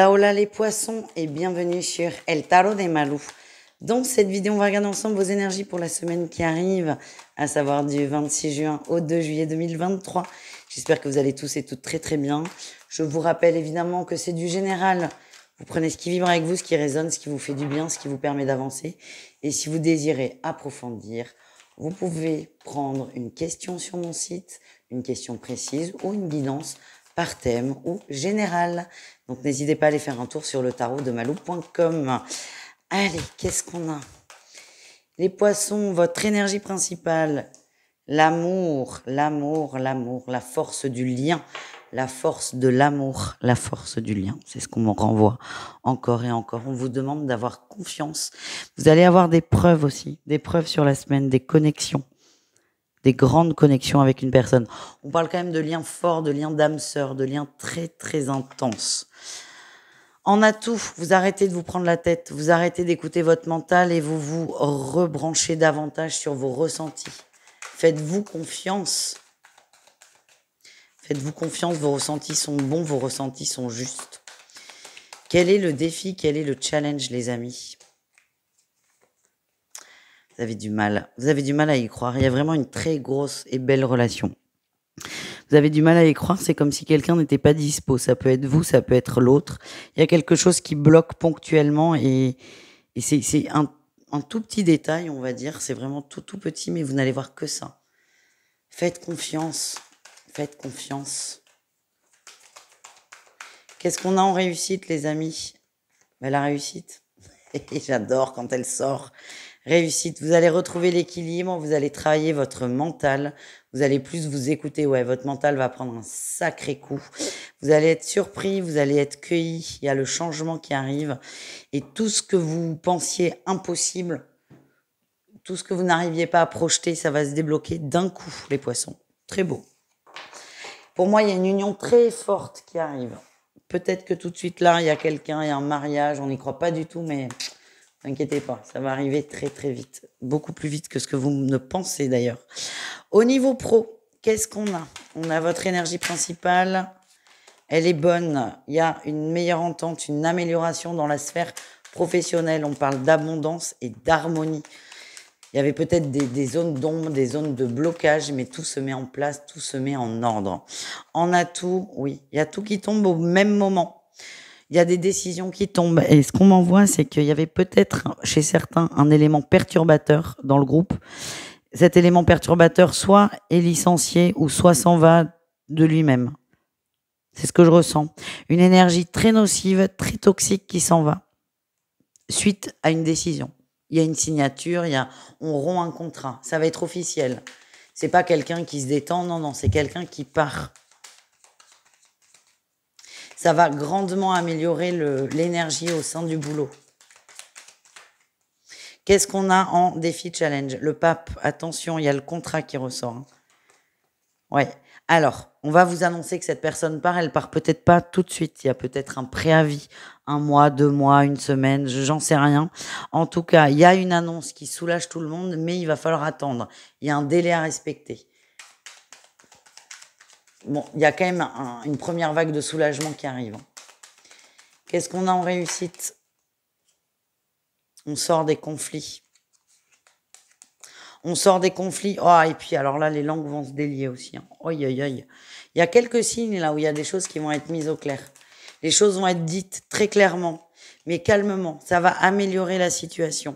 Hola, hola les poissons et bienvenue sur El Tarot de Malou. Dans cette vidéo, on va regarder ensemble vos énergies pour la semaine qui arrive, à savoir du 26 juin au 2 juillet 2023. J'espère que vous allez tous et toutes très très bien. Je vous rappelle évidemment que c'est du général. Vous prenez ce qui vibre avec vous, ce qui résonne, ce qui vous fait du bien, ce qui vous permet d'avancer. Et si vous désirez approfondir, vous pouvez prendre une question sur mon site, une question précise ou une guidance par thème ou général. Donc n'hésitez pas à aller faire un tour sur le tarot de malou.com. Allez, qu'est-ce qu'on a? Les poissons, votre énergie principale, l'amour, l'amour, l'amour, la force du lien, la force de l'amour, la force du lien. C'est ce qu'on me renvoie encore et encore. On vous demande d'avoir confiance. Vous allez avoir des preuves aussi, des preuves sur la semaine, des connexions. Des grandes connexions avec une personne. On parle quand même de liens forts, de liens d'âme sœur, de liens très très intenses. En atout, vous arrêtez de vous prendre la tête, vous arrêtez d'écouter votre mental et vous vous rebranchez davantage sur vos ressentis. Faites-vous confiance. Faites-vous confiance, vos ressentis sont bons, vos ressentis sont justes. Quel est le défi, quel est le challenge, les amis ? Vous avez du mal à y croire. Il y a vraiment une très grosse et belle relation. Vous avez du mal à y croire, c'est comme si quelqu'un n'était pas dispo. Ça peut être vous, ça peut être l'autre. Il y a quelque chose qui bloque ponctuellement et c'est un tout petit détail, on va dire. C'est vraiment tout petit, mais vous n'allez voir que ça. Faites confiance. Faites confiance. Qu'est-ce qu'on a en réussite, les amis ? La réussite. J'adore quand elle sort. Réussite, vous allez retrouver l'équilibre, vous allez travailler votre mental, vous allez plus vous écouter, ouais, votre mental va prendre un sacré coup, vous allez être surpris, vous allez être cueilli, il y a le changement qui arrive, et tout ce que vous pensiez impossible, tout ce que vous n'arriviez pas à projeter, ça va se débloquer d'un coup, les poissons. Très beau. Pour moi, il y a une union très forte qui arrive. Peut-être que tout de suite là, il y a quelqu'un, il y a un mariage, on n'y croit pas du tout, mais... N'inquiétez pas, ça va arriver très très vite. Beaucoup plus vite que ce que vous ne pensez d'ailleurs. Au niveau pro, qu'est-ce qu'on a ? On a votre énergie principale. Elle est bonne. Il y a une meilleure entente, une amélioration dans la sphère professionnelle. On parle d'abondance et d'harmonie. Il y avait peut-être des zones d'ombre, des zones de blocage, mais tout se met en place, tout se met en ordre. En atout, oui, il y a tout qui tombe au même moment. Il y a des décisions qui tombent. Et ce qu'on m'envoie, c'est qu'il y avait peut-être chez certains un élément perturbateur dans le groupe. Cet élément perturbateur soit est licencié ou soit s'en va de lui-même. C'est ce que je ressens. Une énergie très nocive, très toxique qui s'en va suite à une décision. Il y a une signature, on rompt un contrat. Ça va être officiel. C'est pas quelqu'un qui se détend, non, c'est quelqu'un qui part. Ça va grandement améliorer l'énergie au sein du boulot. Qu'est-ce qu'on a en défi challenge ? Le pape, attention, il y a le contrat qui ressort. Ouais. Alors, on va vous annoncer que cette personne part, elle part peut-être pas tout de suite. Il y a peut-être un préavis, 1 mois, 2 mois, 1 semaine, j'en sais rien. En tout cas, il y a une annonce qui soulage tout le monde, mais il va falloir attendre. Il y a un délai à respecter. Bon, il y a quand même une première vague de soulagement qui arrive. Qu'est-ce qu'on a en réussite ? On sort des conflits. On sort des conflits. Oh, et puis alors là, les langues vont se délier aussi. Oi. Il y a quelques signes là où il y a des choses qui vont être mises au clair. Les choses vont être dites très clairement, mais calmement. Ça va améliorer la situation.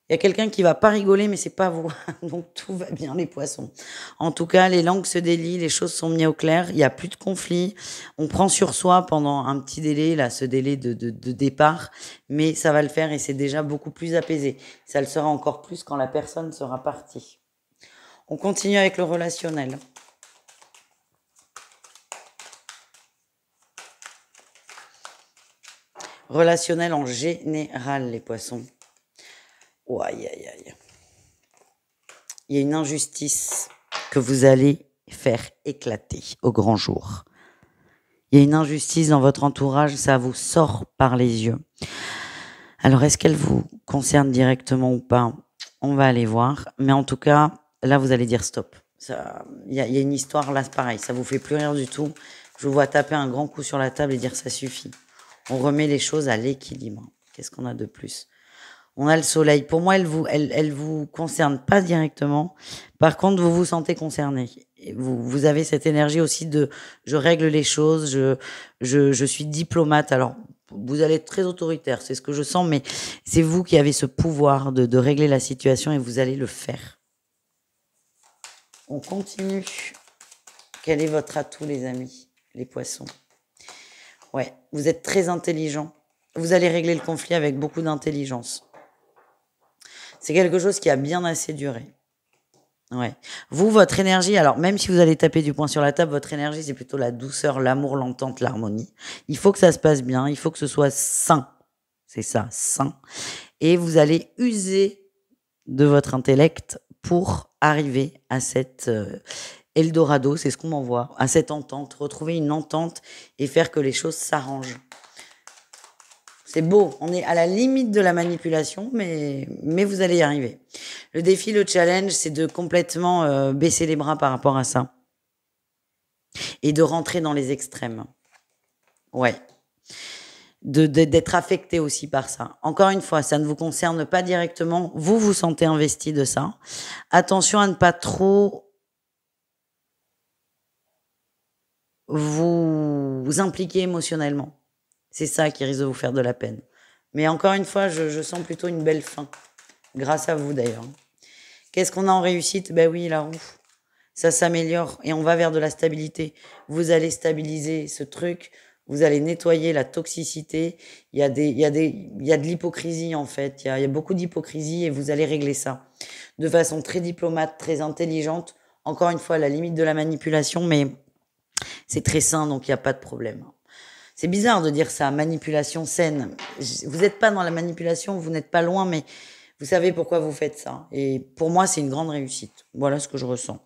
Il y a quelqu'un qui va pas rigoler, mais c'est pas vous. Donc tout va bien, les poissons. En tout cas, les langues se délient, les choses sont mises au clair. Il y a plus de conflit. On prend sur soi pendant un petit délai, là, ce délai de départ, mais ça va le faire et c'est déjà beaucoup plus apaisé. Ça le sera encore plus quand la personne sera partie. On continue avec le relationnel. Relationnel en général, les poissons. Oh, aïe. Il y a une injustice que vous allez faire éclater au grand jour. Il y a une injustice dans votre entourage, ça vous sort par les yeux. Alors, est-ce qu'elle vous concerne directement ou pas ? On va aller voir. Mais en tout cas, là, vous allez dire stop. Il y a une histoire, là, c'est pareil. Ça vous fait plus rire du tout. Je vous vois taper un grand coup sur la table et dire ça suffit. On remet les choses à l'équilibre. Qu'est-ce qu'on a de plus? On a le soleil. Pour moi, elle vous concerne pas directement. Par contre, vous vous sentez concerné. Et vous avez cette énergie aussi de je règle les choses, je suis diplomate. Alors, vous allez être très autoritaire, c'est ce que je sens, mais c'est vous qui avez ce pouvoir de régler la situation et vous allez le faire. On continue. Quel est votre atout, les amis, les poissons? Ouais, vous êtes très intelligent. Vous allez régler le conflit avec beaucoup d'intelligence. C'est quelque chose qui a bien assez duré. Ouais. Vous, votre énergie, alors même si vous allez taper du poing sur la table, votre énergie, c'est plutôt la douceur, l'amour, l'entente, l'harmonie. Il faut que ça se passe bien, il faut que ce soit sain. C'est ça, sain. Et vous allez user de votre intellect pour arriver à cette Eldorado, c'est ce qu'on m'envoie, à cette entente, retrouver une entente et faire que les choses s'arrangent. C'est beau, on est à la limite de la manipulation, mais vous allez y arriver. Le défi, le challenge, c'est de complètement baisser les bras par rapport à ça. Et de rentrer dans les extrêmes. Ouais. D'être affecté aussi par ça. Encore une fois, ça ne vous concerne pas directement. Vous vous sentez investi de ça. Attention à ne pas trop vous impliquer émotionnellement. C'est ça qui risque de vous faire de la peine. Mais encore une fois, je sens plutôt une belle fin. Grâce à vous d'ailleurs. Qu'est-ce qu'on a en réussite? Ben oui, la roue. Ça s'améliore et on va vers de la stabilité. Vous allez stabiliser ce truc. Vous allez nettoyer la toxicité. Il y a de l'hypocrisie en fait. Il y a beaucoup d'hypocrisie et vous allez régler ça. De façon très diplomate, très intelligente. Encore une fois, à la limite de la manipulation, mais c'est très sain donc il n'y a pas de problème. C'est bizarre de dire ça, manipulation saine. Vous n'êtes pas dans la manipulation, vous n'êtes pas loin, mais vous savez pourquoi vous faites ça. Et pour moi, c'est une grande réussite. Voilà ce que je ressens.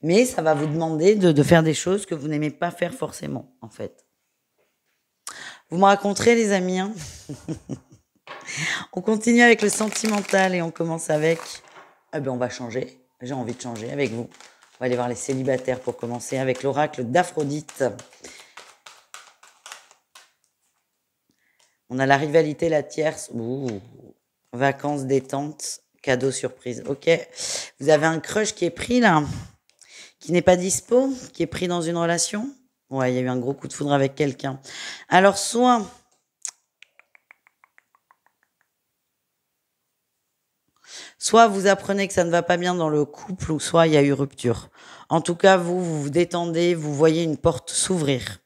Mais ça va vous demander de faire des choses que vous n'aimez pas faire forcément, en fait. Vous me raconterez, les amis. Hein. On continue avec le sentimental et on commence avec... Eh ben, on va changer. J'ai envie de changer avec vous. On va aller voir les célibataires pour commencer avec l'oracle d'Aphrodite. On a la rivalité, la tierce. Ouh. Vacances, détente, cadeau surprise. Ok. Vous avez un crush qui est pris là, qui n'est pas dispo, qui est pris dans une relation. Ouais, il y a eu un gros coup de foudre avec quelqu'un. Alors, soit vous apprenez que ça ne va pas bien dans le couple, ou soit il y a eu rupture. En tout cas, vous vous détendez, vous voyez une porte s'ouvrir.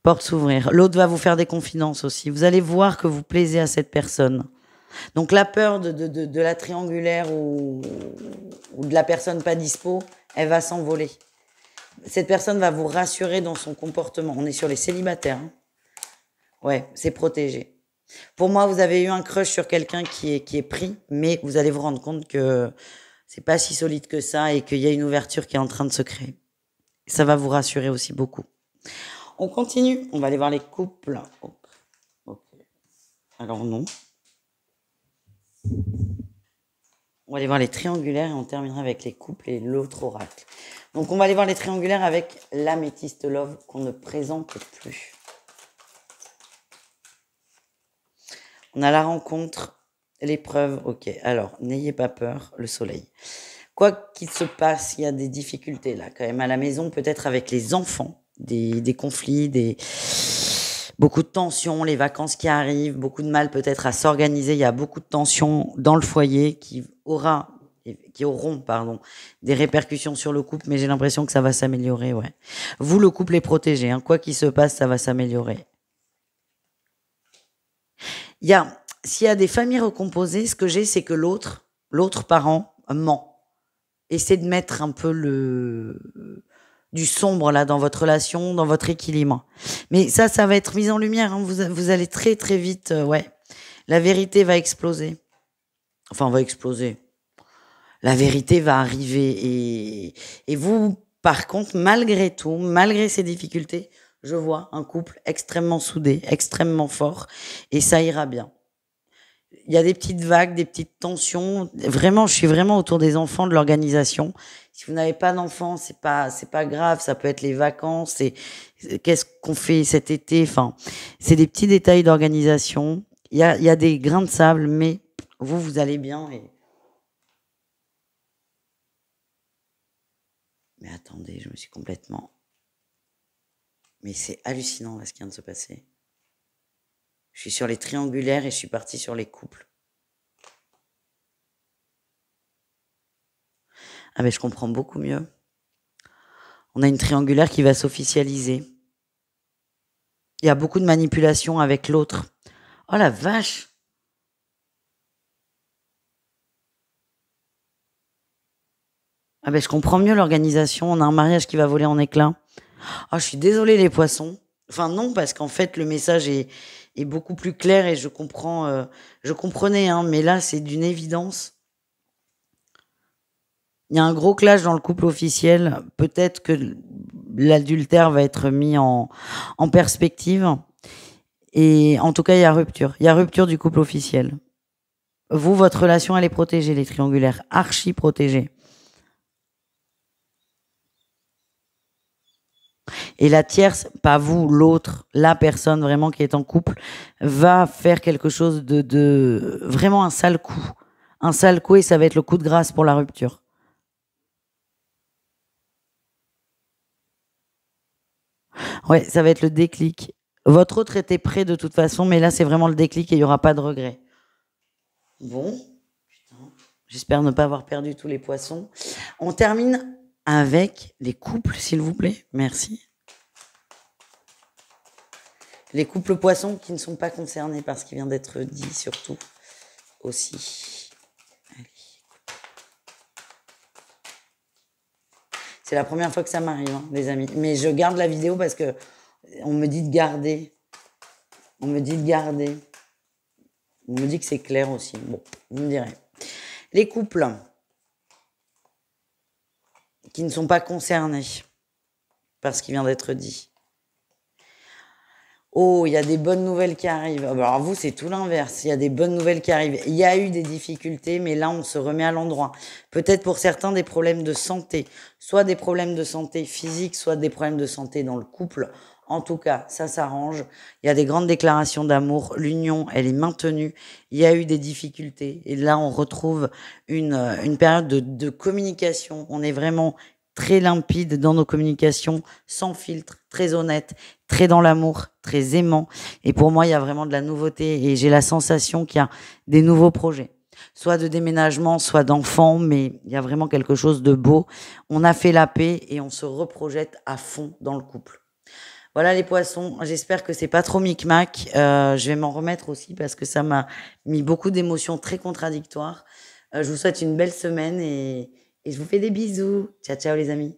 Porte s'ouvrir. L'autre va vous faire des confidences aussi. Vous allez voir que vous plaisez à cette personne. Donc la peur de la triangulaire ou de la personne pas dispo, elle va s'envoler. Cette personne va vous rassurer dans son comportement. On est sur les célibataires. Hein. Ouais, c'est protégé. Pour moi, vous avez eu un crush sur quelqu'un qui est pris, mais vous allez vous rendre compte que c'est pas si solide que ça et qu'il y a une ouverture qui est en train de se créer. Ça va vous rassurer aussi beaucoup. On continue. On va aller voir les couples. Okay. Alors non. On va aller voir les triangulaires et on terminera avec les couples et l'autre oracle. Donc on va aller voir les triangulaires avec l'améthyste love qu'on ne présente plus. On a la rencontre, l'épreuve, ok. Alors, n'ayez pas peur, le soleil. Quoi qu'il se passe, il y a des difficultés là quand même à la maison, peut-être avec les enfants, des conflits, beaucoup de tensions, les vacances qui arrivent, beaucoup de mal peut-être à s'organiser. Il y a beaucoup de tensions dans le foyer qui auront des répercussions sur le couple, mais j'ai l'impression que ça va s'améliorer, ouais. Vous, le couple est protégé, hein. Quoi qu'il se passe, ça va s'améliorer. S'il y a des familles recomposées, ce que j'ai, c'est que l'autre parent ment. Essaie de mettre un peu du sombre là dans votre relation, dans votre équilibre. Mais ça va être mis en lumière. Hein. Vous allez très très vite, ouais. La vérité va exploser. Enfin, va exploser. La vérité va arriver et vous, par contre, malgré tout, malgré ces difficultés, je vois un couple extrêmement soudé, extrêmement fort, et ça ira bien. il y a des petites vagues, des petites tensions. Vraiment, je suis vraiment autour des enfants, de l'organisation. Si vous n'avez pas d'enfants, c'est pas grave. Ça peut être les vacances. Qu'est-ce qu'on fait cet été? Enfin, c'est des petits détails d'organisation. Il y a des grains de sable, mais vous allez bien. Mais attendez, je me suis complètement. Mais c'est hallucinant là, ce qui vient de se passer. Je suis sur les triangulaires et je suis partie sur les couples. Ah mais je comprends beaucoup mieux. On a une triangulaire qui va s'officialiser. Il y a beaucoup de manipulation avec l'autre. Oh la vache! Ah ben je comprends mieux l'organisation. On a un mariage qui va voler en éclats. Ah, je suis désolée les poissons. Enfin non, parce qu'en fait le message est beaucoup plus clair et je comprends. Je comprenais, hein, mais là c'est d'une évidence. Il y a un gros clash dans le couple officiel. Peut-être que l'adultère va être mis en perspective. Et en tout cas, il y a rupture. Il y a rupture du couple officiel. Vous, votre relation, elle est protégée, les triangulaires. Archi protégée. Et la tierce, pas vous, l'autre, la personne vraiment qui est en couple, va faire quelque chose de vraiment un sale coup. Un sale coup et ça va être le coup de grâce pour la rupture. Ouais, ça va être le déclic. Votre autre était prêt de toute façon, mais là, c'est vraiment le déclic et il n'y aura pas de regret. Bon, j'espère ne pas avoir perdu tous les poissons. On termine avec les couples, s'il vous plaît. Merci. Les couples poissons qui ne sont pas concernés par ce qui vient d'être dit, surtout aussi. Allez. C'est la première fois que ça m'arrive, hein, les amis. Mais je garde la vidéo parce que on me dit de garder. On me dit de garder. On me dit que c'est clair aussi. Bon, vous me direz. Les couples qui ne sont pas concernés par ce qui vient d'être dit. Oh, il y a des bonnes nouvelles qui arrivent. Alors vous, c'est tout l'inverse. Il y a des bonnes nouvelles qui arrivent. Il y a eu des difficultés, mais là, on se remet à l'endroit. Peut-être pour certains des problèmes de santé, soit des problèmes de santé physique, soit des problèmes de santé dans le couple. En tout cas, ça s'arrange. Il y a des grandes déclarations d'amour. L'union, elle est maintenue. Il y a eu des difficultés. Et là, on retrouve une période de communication. On est vraiment très limpide dans nos communications, sans filtre, très honnête, très dans l'amour, très aimant. Et pour moi, il y a vraiment de la nouveauté et j'ai la sensation qu'il y a des nouveaux projets. Soit de déménagement, soit d'enfants, mais il y a vraiment quelque chose de beau. On a fait la paix et on se reprojette à fond dans le couple. Voilà les poissons, j'espère que c'est pas trop micmac. Je vais m'en remettre aussi parce que ça m'a mis beaucoup d'émotions très contradictoires. Je vous souhaite une belle semaine et je vous fais des bisous. Ciao, ciao les amis.